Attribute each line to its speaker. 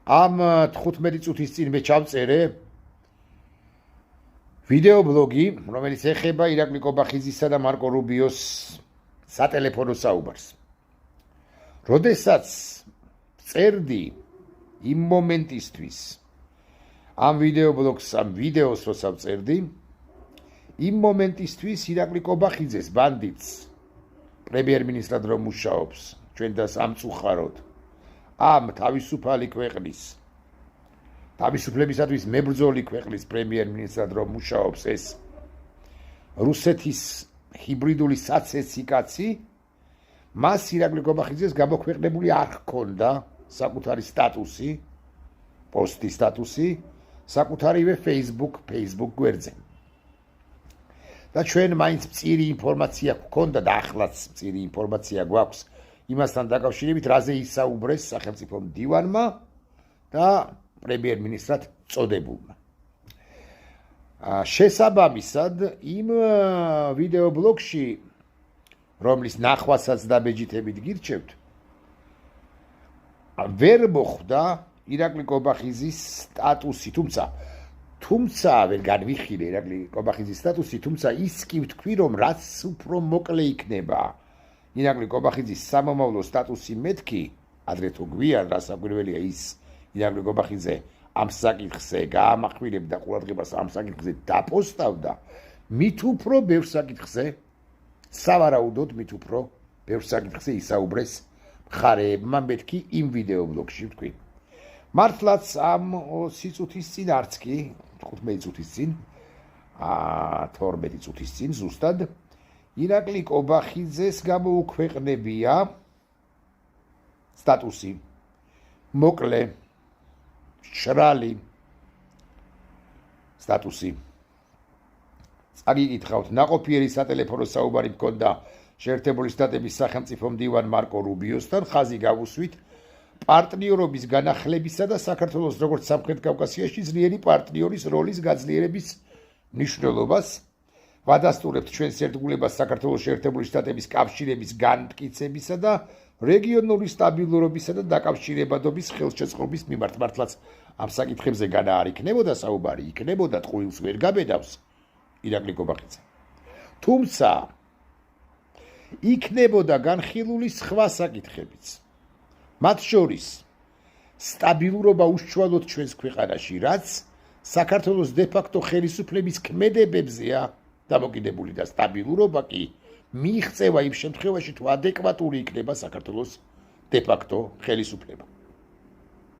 Speaker 1: ამ 15 წუთის წინ მე ჩავწერე ვიდეო ბლოგი, რომელიც ეხება ირაკლი კობახიძისა და მარკო რუბიოს სატელეფონო საუბარს. როდესაც წერდი იმ მომენტისთვის ამ ვიდეო ბლოგს, ამ ვიდეოს როცა წერდი, იმ მომენტისთვის ირაკლი კობახიძეს ბანდიტს პრემიერ-მინისტრად რომ მუშაობს, ჩვენ და სამწუხაროდ ამ თავისუფალი ქვეყნის თავისუფლებისათვის მებრძოლი ქვეყნის პრემიერ-მინისტრად რომ მუშაობს ეს რუსეთის ჰიბრიდული საცეცი კაცი, მას ირაკლი კობახიძეს გამოქვეყნებული არ ჰქონდა საკუთარი სტატუსი, პოსტის სტატუსი, საკუთარივე Facebook გვერდზე. და ჩვენ მაინც მწირი ინფორმაცია გვქონდა და ახლაც მწირი ინფორმაცია გვაქვს იმასთან დაკავშირებით, რაზე ისაუბრეს სახელმწიფო მდივანმა და პრემიერ-მინისტრად წოდებულმა. შესაბამისად, იმ ვიდეო ბლოგში, რომლის ნახვასაც დაბეჯითებით გირჩევთ, ვერ მოხვდა ირაკლი კობახიძის სტატუსი, თუმცა ვერ განვიხილე ირაკლი კობახიძის სტატუსი, თუმცა ის კი ვთქვი, რომ რაც უფრო მოკლე იქნება ირაკლი კობახიძის სამომავლო სტატუსი მეთქი, ადრე თუ გვიან, რასაკვირველია ის ირაკლი კობახიძე ამ საკითხზე გაამახვილებდა ყურადღებას ამ საკითხზე დაპოსტავდა, მით უფრო ბევრ საკითხზე, სავარაუდოდ მით უფრო ბევრ საკითხზე ისაუბრეს მხარეებმა, მეთქი იმ ვიდეო ბლოგში ვთქვი. მართლაც ამ 20 წუთის წინ არც კი 15 წუთის წინ 12 წუთის წინ ზუსტად ირაკლი კობახიძეს გამოუქვეყნებია სტატუსი მოკლე შრალი სტატუსი. წაგიკითხავთ, ნაყოფიერი სატელეფონო საუბარი მქონდა შეერთებული შტატების სახელმწიფო მდივან მარკო რუბიოსთან, ხაზი გავუსვით პარტნიორობის განახლებისა და საქართველოს როგორც სამხრეთ კავკასიაში ძლიერი პარტნიორის როლის გაძლიერების მნიშვნელობას, ვადასტურებთ ჩვენს ერთგულებას საქართველოს შეერთებული შტატების კავშირების განმტკიცებისა და რეგიონული სტაბილურობისა და დაკავშირებადობის ხელშეწყობის მიმართ. მართლაც ამ საკითხებზე განა არ იქნებოდა საუბარი, იქნებოდა, ტყუილს ვერ გაბედავს ირაკლი კობახიძე. თუმცა იქნებოდა განხილული სხვა საკითხებიც. მათ შორის სტაბილურობა უშუალოდ ჩვენს ქვეყანაში, რაც საქართველოს დე-ფაქტო ხელისუფლების ქმედებებზეა დამოკიდებული და სტაბილურობა კი მიიღწევა იმ შემთხვევაში, თუ ადეკვატური იქნება საქართველოს დე-ფაქტო ხელისუფლება.